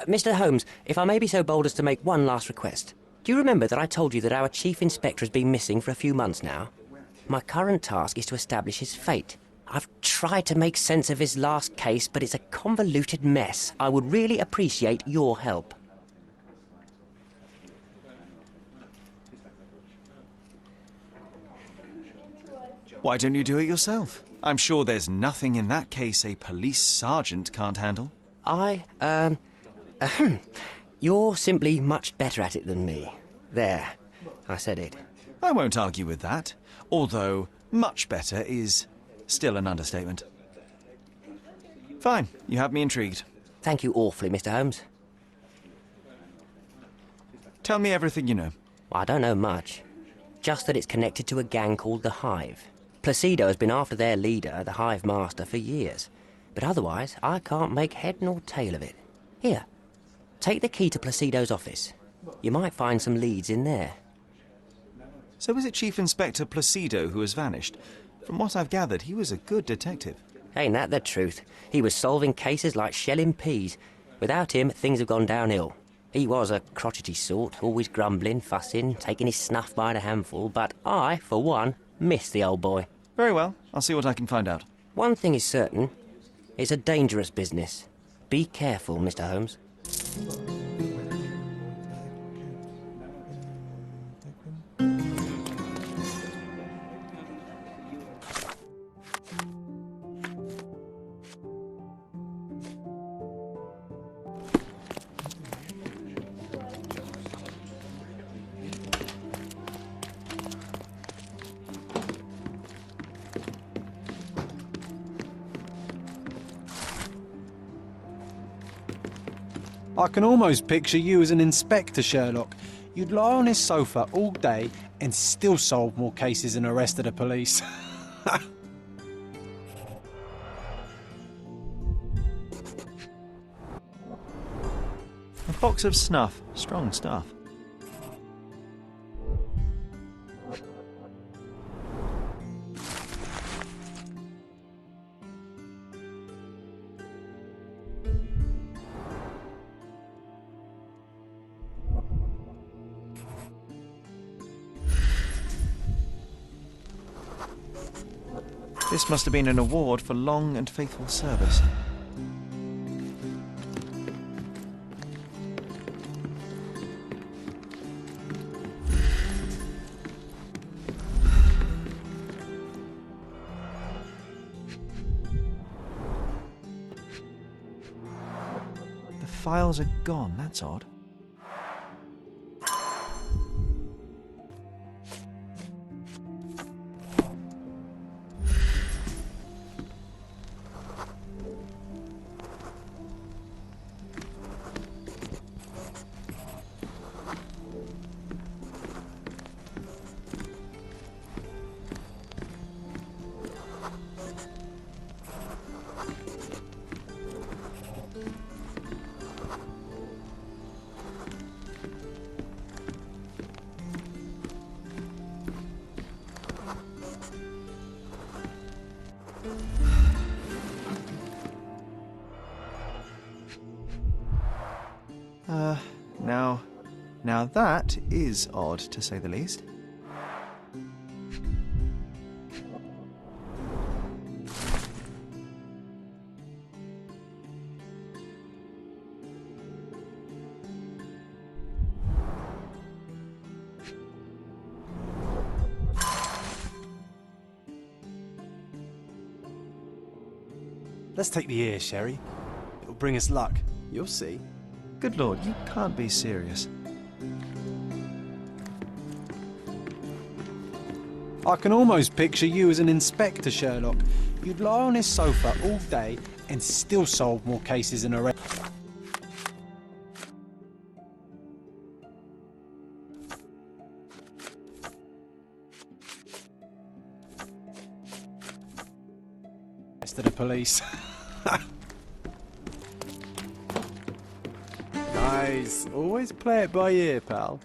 Mr. Holmes, if I may be so bold as to make one last request. Do you remember that I told you that our chief inspector has been missing for a few months now? My current task is to establish his fate. I've tried to make sense of his last case, but it's a convoluted mess. I would really appreciate your help. Why don't you do it yourself? I'm sure there's nothing in that case a police sergeant can't handle. You're simply much better at it than me. There, I said it. I won't argue with that, although much better is still an understatement. Fine, you have me intrigued. Thank you awfully, Mr. Holmes. Tell me everything you know. Well, I don't know much. Just that it's connected to a gang called the Hive. Placibo has been after their leader, the Hive Master, for years. But otherwise, I can't make head nor tail of it. Here, take the key to Placibo's office. You might find some leads in there. So is it Chief Inspector Placibo who has vanished? From what I've gathered, he was a good detective. Ain't that the truth? He was solving cases like shelling peas. Without him, things have gone downhill. He was a crotchety sort, always grumbling, fussing, taking his snuff by the handful, but I, for one, miss the old boy. Very well, I'll see what I can find out. One thing is certain. It's a dangerous business. Be careful, Mr. Holmes. I can almost picture you as an inspector, Sherlock. You'd lie on his sofa all day and still solve more cases than the rest of the police. A box of snuff. Strong stuff. This must have been an award for long and faithful service. The files are gone, that's odd. Now that is odd, to say the least. Let's take the ear, Sherry. It'll bring us luck. You'll see. Good Lord, you can't be serious. I can almost picture you as an inspector, Sherlock. You'd lie on his sofa all day and still solve more cases than the rest. Of the police. Nice. Always play it by ear, pal.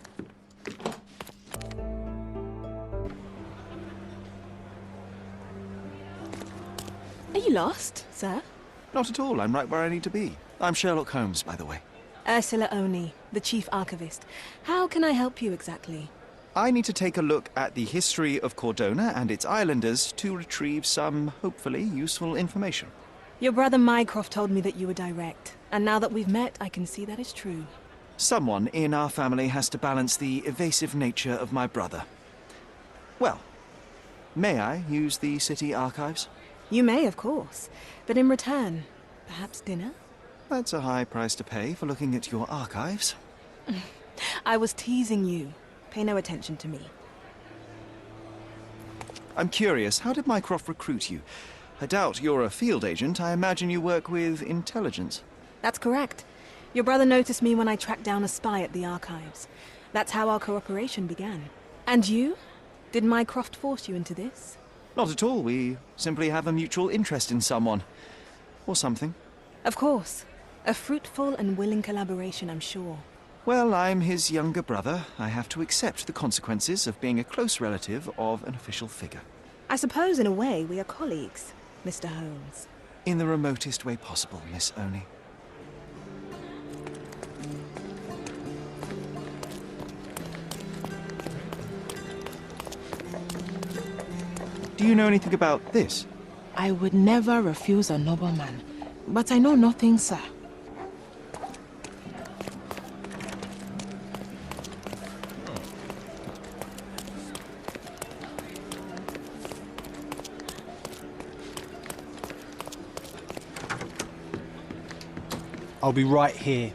Are you lost, sir? Not at all, I'm right where I need to be. I'm Sherlock Holmes, by the way. Ursula Oni, the Chief Archivist. How can I help you exactly? I need to take a look at the history of Cordona and its islanders to retrieve some, hopefully, useful information. Your brother Mycroft told me that you were direct, and now that we've met, I can see that is true. Someone in our family has to balance the evasive nature of my brother. Well, may I use the city archives? You may, of course, but in return, perhaps dinner? That's a high price to pay for looking at your archives. I was teasing you. Pay no attention to me. I'm curious, how did Mycroft recruit you? I doubt you're a field agent. I imagine you work with intelligence. That's correct. Your brother noticed me when I tracked down a spy at the archives. That's how our cooperation began. And you? Did Mycroft force you into this? Not at all. We simply have a mutual interest in someone. Or something. Of course. A fruitful and willing collaboration, I'm sure. Well, I'm his younger brother. I have to accept the consequences of being a close relative of an official figure. I suppose, in a way, we are colleagues, Mr. Holmes. In the remotest way possible, Miss Oni. Do you know anything about this? I would never refuse a nobleman, but I know nothing, sir. I'll be right here.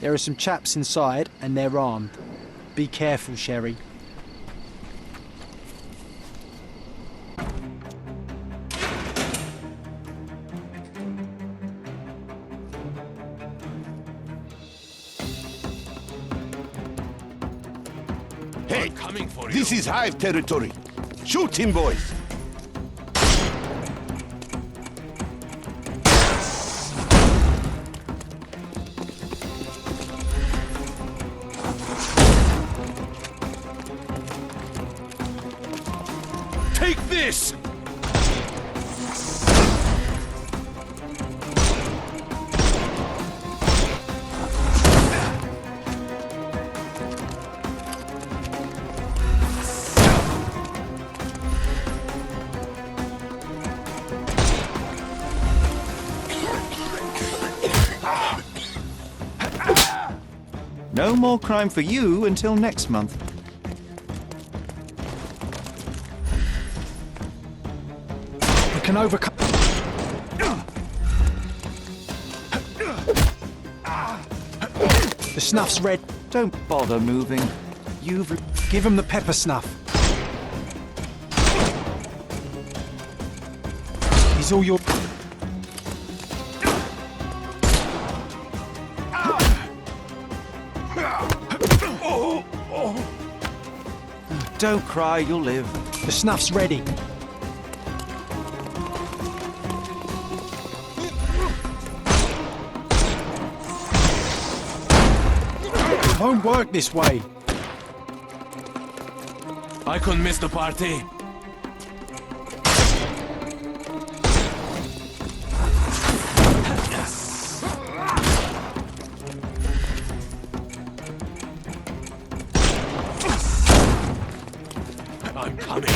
There are some chaps inside, and they're armed. Be careful, Sherry. Hey, this is Hive territory. Shoot him, boys. Take this! No more crime for you until next month. We can overcome. The snuff's red. Don't bother moving. Give him the pepper snuff. He's all your. Don't cry, you'll live. The snuff's ready. It won't work this way. I couldn't miss the party. I'm coming.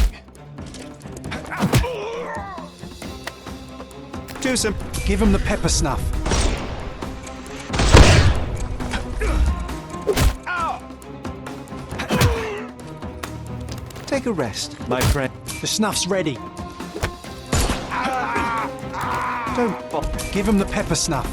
Do some. Give him the pepper snuff. Take a rest, my friend. The snuff's ready. Don't bother. Give him the pepper snuff.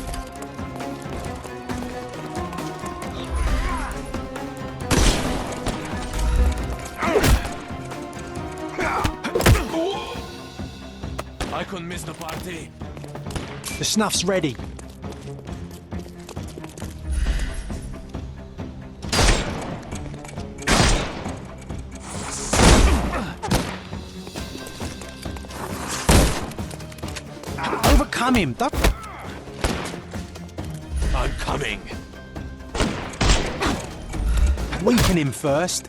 I couldn't miss the party. The snuff's ready. Overcome him. I'm coming. Weaken him first.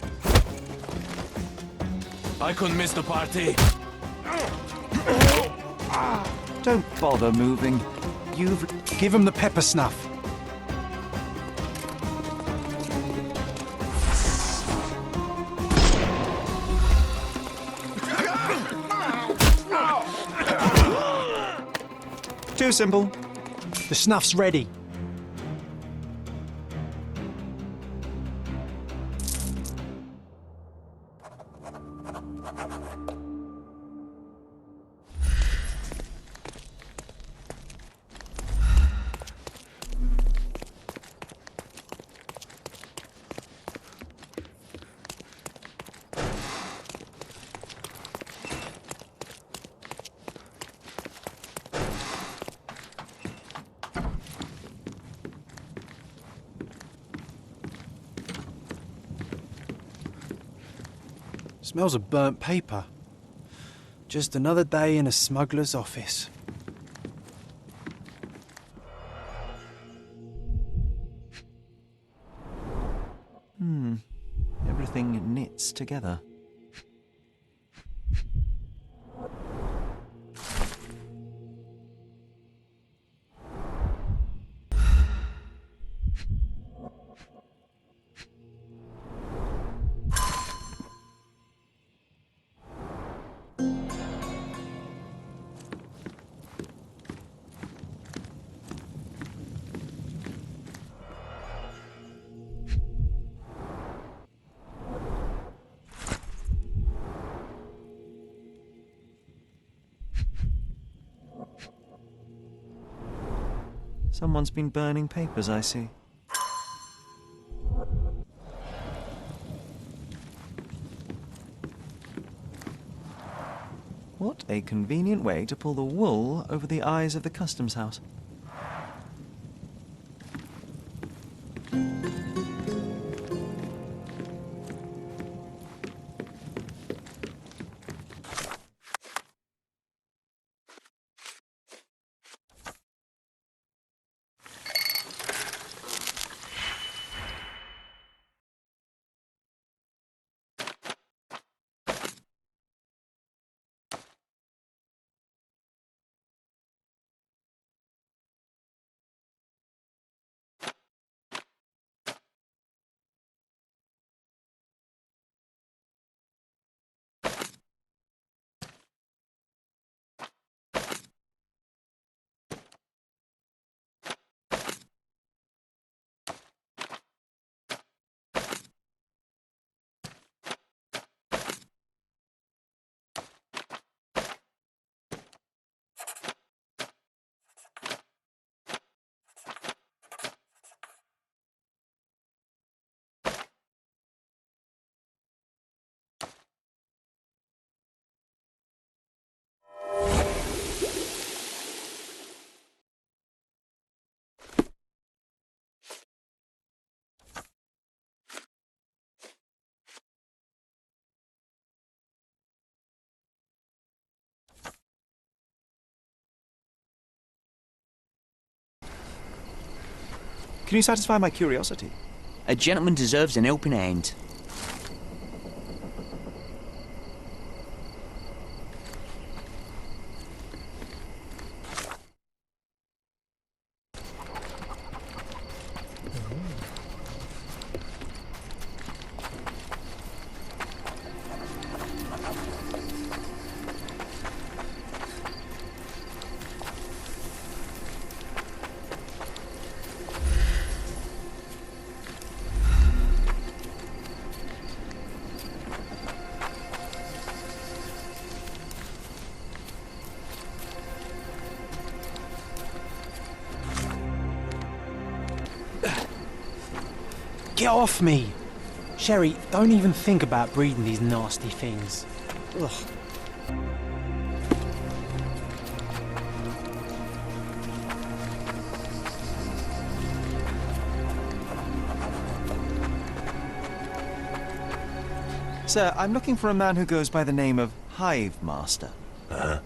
I couldn't miss the party. Don't bother moving. You've... Give him the pepper snuff. Too simple. The snuff's ready. Smells of burnt paper. Just another day in a smuggler's office. Everything knits together. Someone's been burning papers, I see. What a convenient way to pull the wool over the eyes of the customs house. Can you satisfy my curiosity? A gentleman deserves an helping hand. Get off me! Sherry, don't even think about breathing these nasty things. Ugh. Sir, I'm looking for a man who goes by the name of Hive Master. Uh-huh.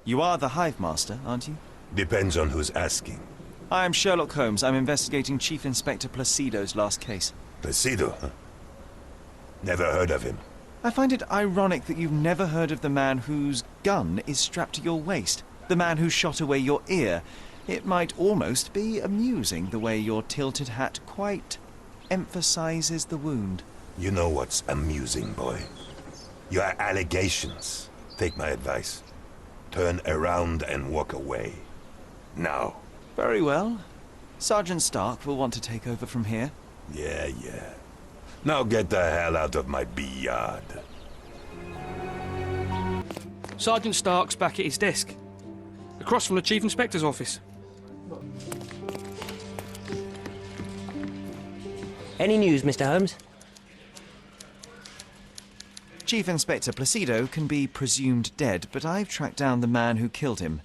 You are the Hive Master, aren't you? Depends on who's asking. I am Sherlock Holmes. I'm investigating Chief Inspector Placido's last case. Placido, huh? Never heard of him. I find it ironic that you've never heard of the man whose gun is strapped to your waist. The man who shot away your ear. It might almost be amusing the way your tilted hat quite emphasizes the wound. You know what's amusing, boy? Your allegations. Take my advice. Turn around and walk away. Now. Very well. Sergeant Stark will want to take over from here. Yeah. Now get the hell out of my yard. Sergeant Stark's back at his desk, across from the Chief Inspector's office. Any news, Mr. Holmes? Chief Inspector Placido can be presumed dead, but I've tracked down the man who killed him.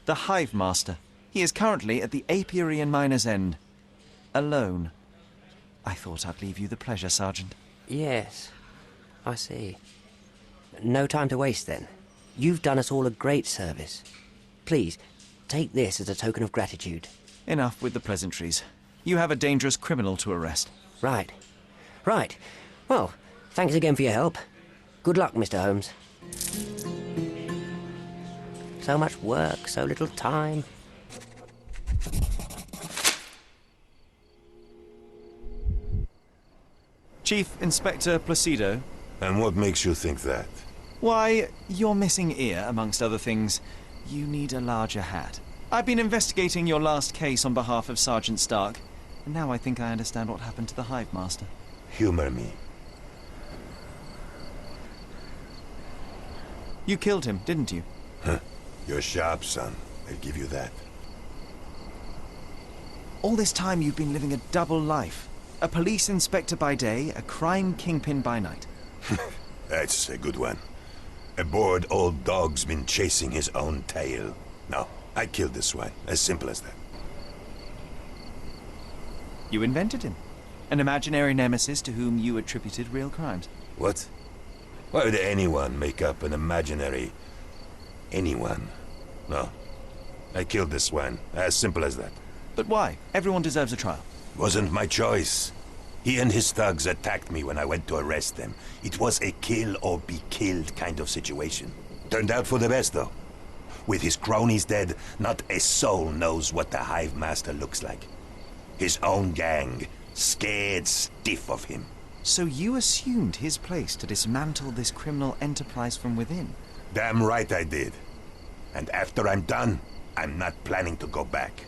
The Hive Master. He is currently at the apiary in Miner's End. Alone. I thought I'd leave you the pleasure, Sergeant. Yes, I see. No time to waste, then. You've done us all a great service. Please, take this as a token of gratitude. Enough with the pleasantries. You have a dangerous criminal to arrest. Right. Well, thanks again for your help. Good luck, Mr. Holmes. So much work, so little time. Chief Inspector Placido. And what makes you think that? Why, your missing ear, amongst other things. You need a larger hat. I've been investigating your last case on behalf of Sergeant Stark, and now I think I understand what happened to the Hive Master. Humor me. You killed him, didn't you? Huh. You're sharp, son. I'll give you that. All this time you've been living a double life. A police inspector by day, a crime kingpin by night. That's a good one. A bored old dog's been chasing his own tail. No, I killed this one. As simple as that. You invented him. An imaginary nemesis to whom you attributed real crimes. What? Why would anyone make up an imaginary... anyone? No. I killed this one. As simple as that. But why? Everyone deserves a trial. Wasn't my choice. He and his thugs attacked me when I went to arrest them. It was a kill or be killed kind of situation. Turned out for the best, though. With his cronies dead, not a soul knows what the Hive Master looks like. His own gang, scared stiff of him. So you assumed his place to dismantle this criminal enterprise from within? Damn right I did. And after I'm done, I'm not planning to go back.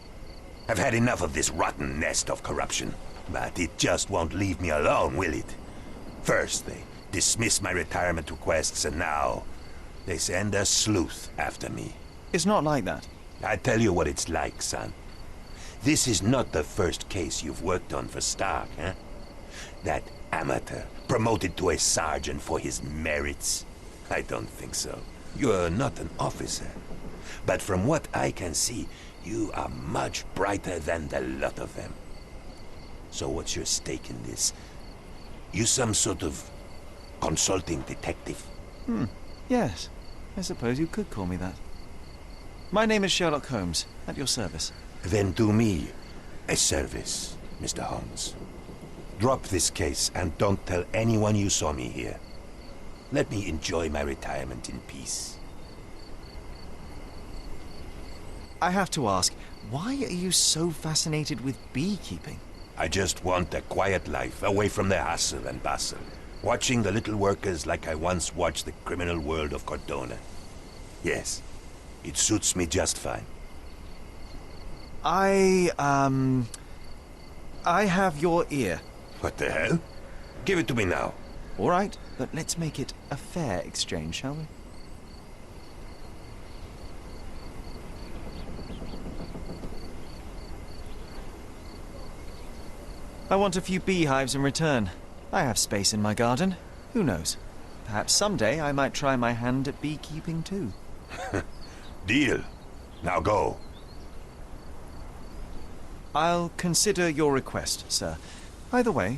I've had enough of this rotten nest of corruption. But it just won't leave me alone, will it? First, they dismiss my retirement requests, and now they send a sleuth after me. It's not like that. I tell you what it's like, son. This is not the first case you've worked on for Stark, huh? That amateur promoted to a sergeant for his merits? I don't think so. You're not an officer. But from what I can see, you are much brighter than the lot of them. So what's your stake in this? You some sort of consulting detective? Yes. I suppose you could call me that. My name is Sherlock Holmes, at your service. Then do me a service, Mr. Holmes. Drop this case and don't tell anyone you saw me here. Let me enjoy my retirement in peace. I have to ask, why are you so fascinated with beekeeping? I just want a quiet life, away from the hustle and bustle. Watching the little workers like I once watched the criminal world of Cordona. Yes, it suits me just fine. I have your ear. What the hell? Give it to me now. All right, but let's make it a fair exchange, shall we? I want a few beehives in return. I have space in my garden. Who knows? Perhaps someday I might try my hand at beekeeping too. Deal. Now go. I'll consider your request, sir. Either way,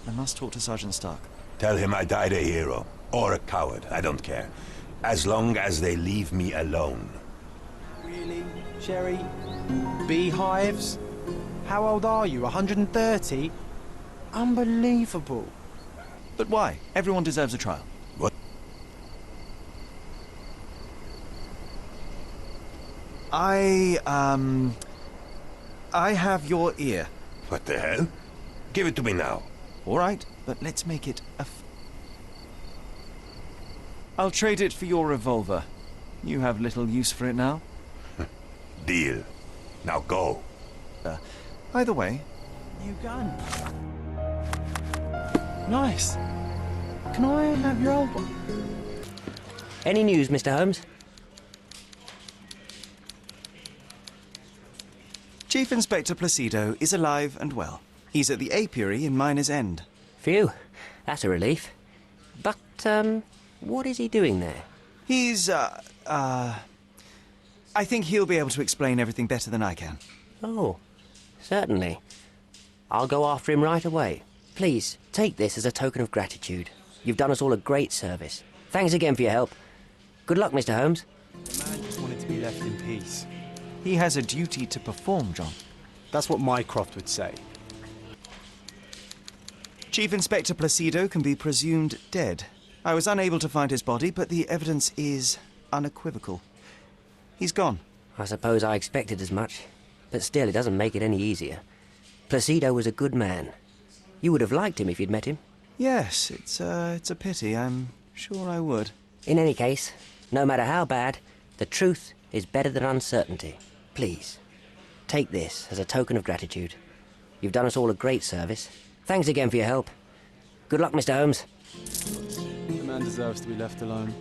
I must talk to Sergeant Stark. Tell him I died a hero. Or a coward, I don't care. As long as they leave me alone. Really, Sherry? Beehives? How old are you? 130? Unbelievable. But why? Everyone deserves a trial. What? I have your ear. What the hell? Give it to me now. All right, but let's make it a I'll trade it for your revolver. You have little use for it now. Deal. Now go. Either way, New gun. Nice. Can I have your old one? Any news, Mr. Holmes? Chief Inspector Placido is alive and well. He's at the apiary in Miner's End. Phew, that's a relief. But, what is he doing there? He's, I think he'll be able to explain everything better than I can. Oh, certainly. I'll go after him right away. Please, take this as a token of gratitude. You've done us all a great service. Thanks again for your help. Good luck, Mr. Holmes. The man just wanted to be left in peace. He has a duty to perform, John. That's what Mycroft would say. Chief Inspector Placido can be presumed dead. I was unable to find his body, but the evidence is unequivocal. He's gone. I suppose I expected as much. But still, it doesn't make it any easier. Placido was a good man. You would have liked him if you'd met him. Yes, it's a pity. I'm sure I would. In any case, no matter how bad, the truth is better than uncertainty. Please, take this as a token of gratitude. You've done us all a great service. Thanks again for your help. Good luck, Mr. Holmes. The man deserves to be left alone.